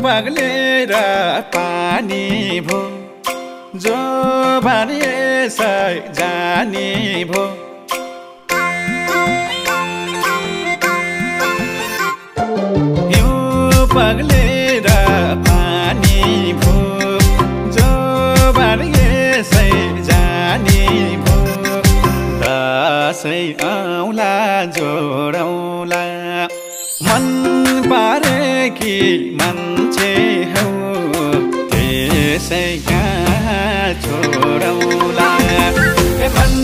पग्लेर पानी भो जो भने यसै जाने भो हिउँ पग्लेर पानी भो जो भने यसै जाने भो दसैँ आउला जोडौला मन पारेकी मान्छे हौ त्यसै कहाँ छोडौला मन